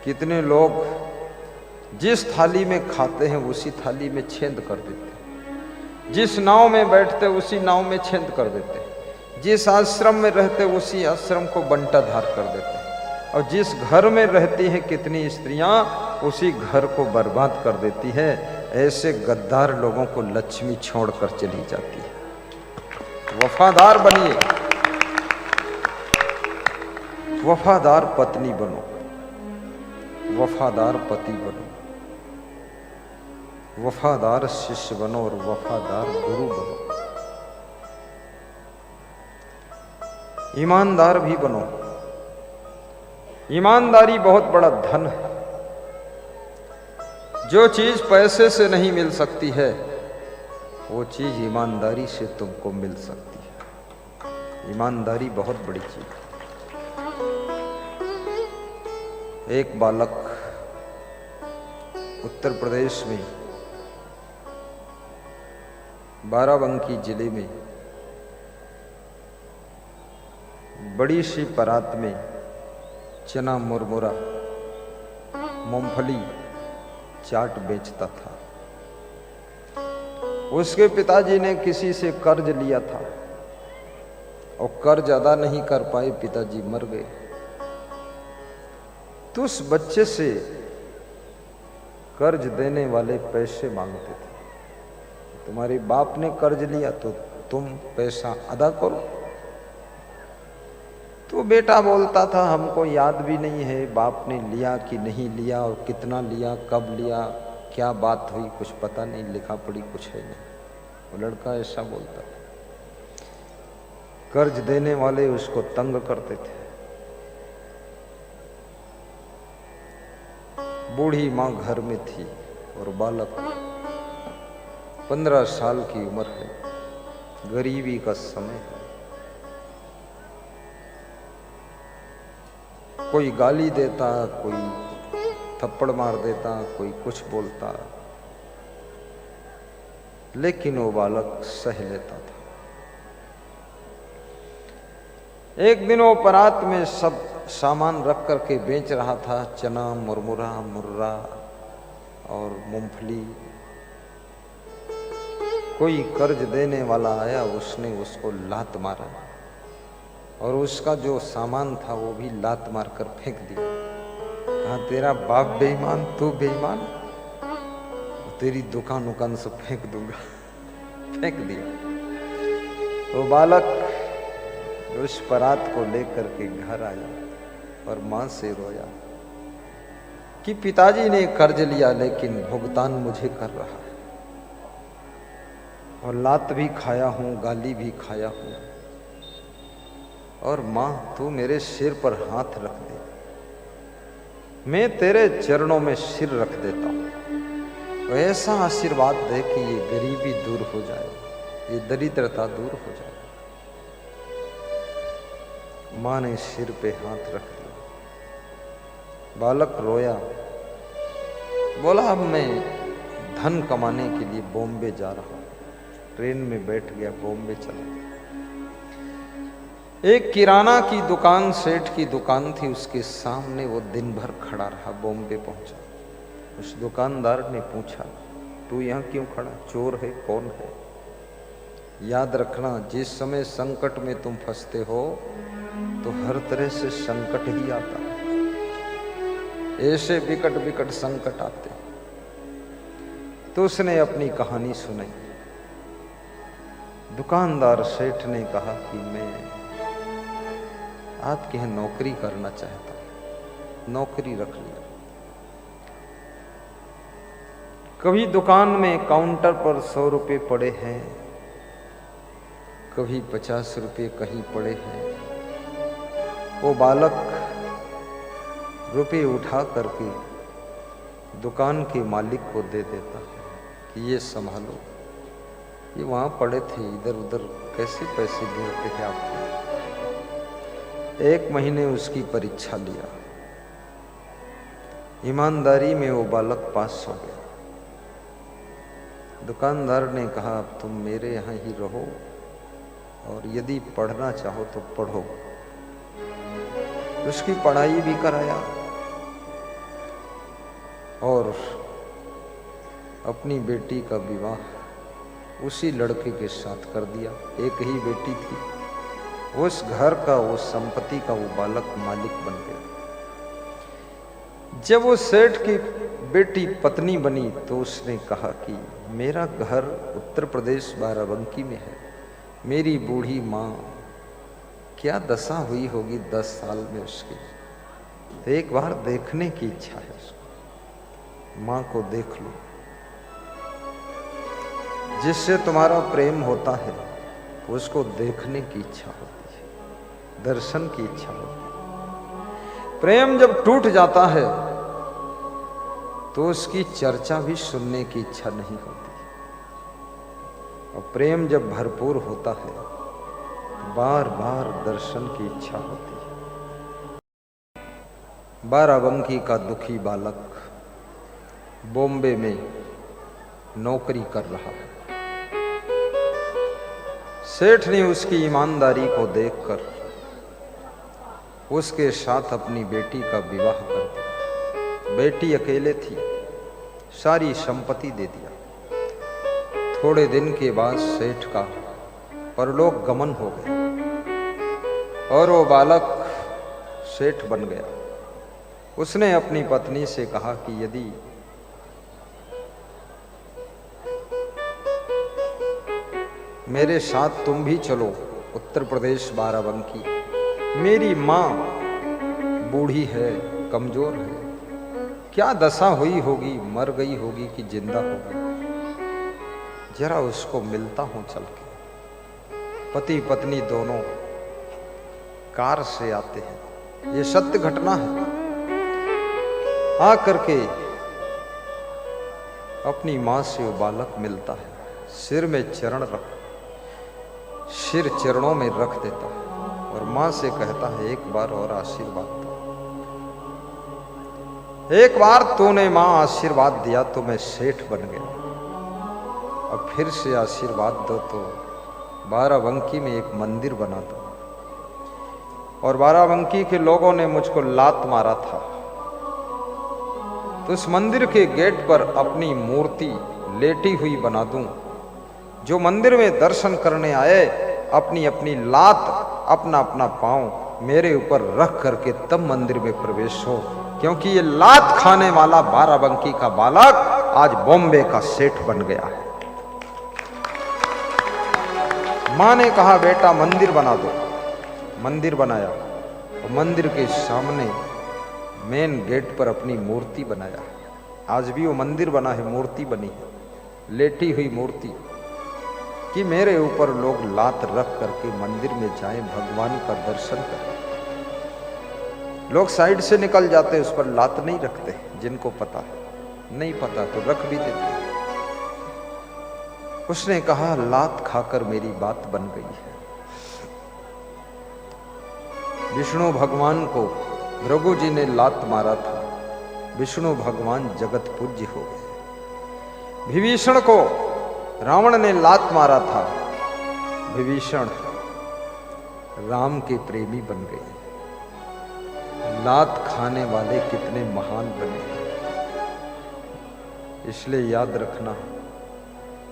कितने लोग जिस थाली में खाते हैं उसी थाली में छेद कर देते हैं, जिस नाव में बैठते उसी नाव में छेद कर देते हैं, जिस आश्रम में रहते उसी आश्रम को बंटाधार कर देते हैं, और जिस घर में रहती हैं कितनी स्त्रियां उसी घर को बर्बाद कर देती है। ऐसे गद्दार लोगों को लक्ष्मी छोड़कर चली जाती है। वफादार बनिए, वफादार पत्नी बनो, वफादार पति बनो, वफादार शिष्य बनो और वफादार गुरु बनो। ईमानदार भी बनो। ईमानदारी बहुत बड़ा धन है। जो चीज पैसे से नहीं मिल सकती है वो चीज ईमानदारी से तुमको मिल सकती है। ईमानदारी बहुत बड़ी चीज है। एक बालक उत्तर प्रदेश में बाराबंकी जिले में बड़ी सी परात में चना, मुरमुरा, मूंगफली, चाट बेचता था। उसके पिताजी ने किसी से कर्ज लिया था और कर्ज अदा नहीं कर पाए, पिताजी मर गए। तो उस बच्चे से कर्ज देने वाले पैसे मांगते थे। तुम्हारे बाप ने कर्ज लिया तो तुम पैसा अदा करो। तो बेटा बोलता था हमको याद भी नहीं है बाप ने लिया कि नहीं लिया और कितना लिया, कब लिया, क्या बात हुई, कुछ पता नहीं, लिखा पढ़ी कुछ है नहीं। वो लड़का ऐसा बोलता था। कर्ज देने वाले उसको तंग करते थे। बूढ़ी माँ घर में थी और बालक 15 साल की उम्र है, गरीबी का समय है। कोई गाली देता, कोई थप्पड़ मार देता, कोई कुछ बोलता, लेकिन वो बालक सह लेता था। एक दिन वो परात में सब सामान रख करके बेच रहा था, चना, मुरमुरा, मुर्रा और मूंगफली। कोई कर्ज देने वाला आया, उसने उसको लात मारा और उसका जो सामान था वो भी लात मारकर फेंक दिया। कहा तेरा बाप बेईमान, तू बेईमान, तेरी दुकान उकान सब फेंक दूंगा। फेंक दिया। वो बालक उस परात को लेकर के घर आया और मां से रोया कि पिताजी ने कर्ज लिया लेकिन भुगतान मुझे कर रहा है, और लात भी खाया हूं, गाली भी खाया हूं, और मां तू मेरे सिर पर हाथ रख दे, मैं तेरे चरणों में सिर रख देता हूं, तो ऐसा आशीर्वाद दे कि ये गरीबी दूर हो जाए, ये दरिद्रता दूर हो जाए। मां ने सिर पे हाथ रख दिया। बालक रोया, बोला अब मैं धन कमाने के लिए बॉम्बे जा रहा हूं। ट्रेन में बैठ गया, बॉम्बे चला गया। एक किराना की दुकान, सेठ की दुकान थी, उसके सामने वो दिन भर खड़ा रहा। बॉम्बे पहुंचा, उस दुकानदार ने पूछा तू यहाँ क्यों खड़ा, चोर है, कौन है? याद रखना जिस समय संकट में तुम फंसते हो तो हर तरह से संकट ही आता है। ऐसे विकट विकट संकट आते। तो उसने अपनी कहानी सुनाई। दुकानदार सेठ ने कहा कि मैं आपके यहाँ नौकरी करना चाहता हूं। नौकरी रख लिया। कभी दुकान में काउंटर पर 100 रुपये पड़े हैं, कभी 50 रुपये कहीं पड़े हैं। वो बालक रुपये उठा करके दुकान के मालिक को दे देता है कि ये संभालो, ये वहां पड़े थे, इधर उधर कैसे पैसे गिरते हैं आपको। 1 महीने उसकी परीक्षा लिया। ईमानदारी में वो बालक पास हो गया। दुकानदार ने कहा अब तुम मेरे यहाँ ही रहो और यदि पढ़ना चाहो तो पढ़ो। उसकी पढ़ाई भी कराया और अपनी बेटी का विवाह उसी लड़के के साथ कर दिया। एक ही बेटी थी, उस घर का, उस संपत्ति का वो बालक मालिक बन गया। जब वो सेठ की बेटी पत्नी बनी तो उसने कहा कि मेरा घर उत्तर प्रदेश बाराबंकी में है, मेरी बूढ़ी माँ क्या दशा हुई होगी 10 साल में उसकी, तो एक बार देखने की इच्छा है उसको, माँ को देख लो। जिससे तुम्हारा प्रेम होता है उसको देखने की इच्छा होती है, दर्शन की इच्छा होती है। प्रेम जब टूट जाता है तो उसकी चर्चा भी सुनने की इच्छा नहीं होती, और प्रेम जब भरपूर होता है तो बार बार दर्शन की इच्छा होती है। बाराबंकी का दुखी बालक बॉम्बे में नौकरी कर रहा है। सेठ ने उसकी ईमानदारी को देखकर उसके साथ अपनी बेटी का विवाह कर दिया। बेटी अकेले थी, सारी संपत्ति दे दिया। थोड़े दिन के बाद सेठ का परलोक गमन हो गया और वो बालक सेठ बन गया। उसने अपनी पत्नी से कहा कि यदि मेरे साथ तुम भी चलो उत्तर प्रदेश बाराबंकी, मेरी माँ बूढ़ी है, कमजोर है, क्या दशा हुई होगी, मर गई होगी कि जिंदा होगी, जरा उसको मिलता हूं चल के। पति पत्नी दोनों कार से आते हैं, ये सत्य घटना है। आ करके अपनी मां से वो बालक मिलता है, सिर में चरण रख, सिर चरणों में रख देता है और मां से कहता है एक बार और आशीर्वाद दो, एक बार तूने मां आशीर्वाद दिया तो मैं सेठ बन गया, अब फिर से आशीर्वाद दो तो बाराबंकी में एक मंदिर बना दो। और बाराबंकी के लोगों ने मुझको लात मारा था, तो उस मंदिर के गेट पर अपनी मूर्ति लेटी हुई बना दूं। जो मंदिर में दर्शन करने आए अपनी अपनी लात, अपना अपना पांव मेरे ऊपर रख करके तब मंदिर में प्रवेश हो, क्योंकि ये लात खाने वाला बाराबंकी का बालक आज बॉम्बे का सेठ बन गया है। मां ने कहा बेटा मंदिर बना दो, मंदिर बनाया और मंदिर के सामने मेन गेट पर अपनी मूर्ति बनाया। आज भी वो मंदिर बना है, मूर्ति बनी है, लेटी हुई मूर्ति, कि मेरे ऊपर लोग लात रख करके मंदिर में जाएं, भगवान का दर्शन करें। लोग साइड से निकल जाते, उस पर लात नहीं रखते, जिनको पता है, नहीं पता तो रख भी देते। उसने कहा लात खाकर मेरी बात बन गई है। विष्णु भगवान को भृगु जी ने लात मारा था, विष्णु भगवान जगत पूज्य हो गए। विभीषण को रावण ने लात मारा था, विभीषण राम के प्रेमी बन गए। लात खाने वाले कितने महान बने हैं। इसलिए याद रखना,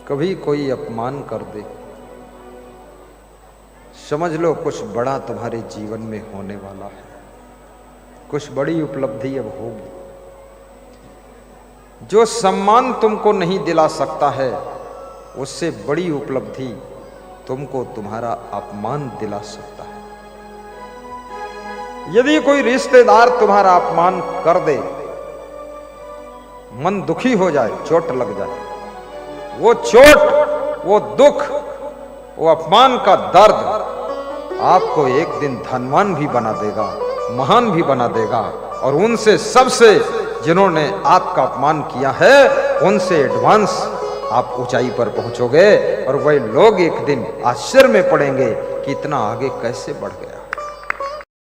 कभी कोई अपमान कर दे, समझ लो कुछ बड़ा तुम्हारे जीवन में होने वाला है, कुछ बड़ी उपलब्धि अब होगी। जो सम्मान तुमको नहीं दिला सकता है, उससे बड़ी उपलब्धि तुमको तुम्हारा अपमान दिला सकता है। यदि कोई रिश्तेदार तुम्हारा अपमान कर दे, मन दुखी हो जाए, चोट लग जाए, वो चोट, वो दुख, वो अपमान का दर्द आपको एक दिन धनवान भी बना देगा, महान भी बना देगा, और उनसे सबसे जिन्होंने आपका अपमान किया है उनसे एडवांस आप ऊंचाई पर पहुंचोगे, और वही लोग एक दिन आश्चर्य में पड़ेंगे कि इतना आगे कैसे बढ़ गए।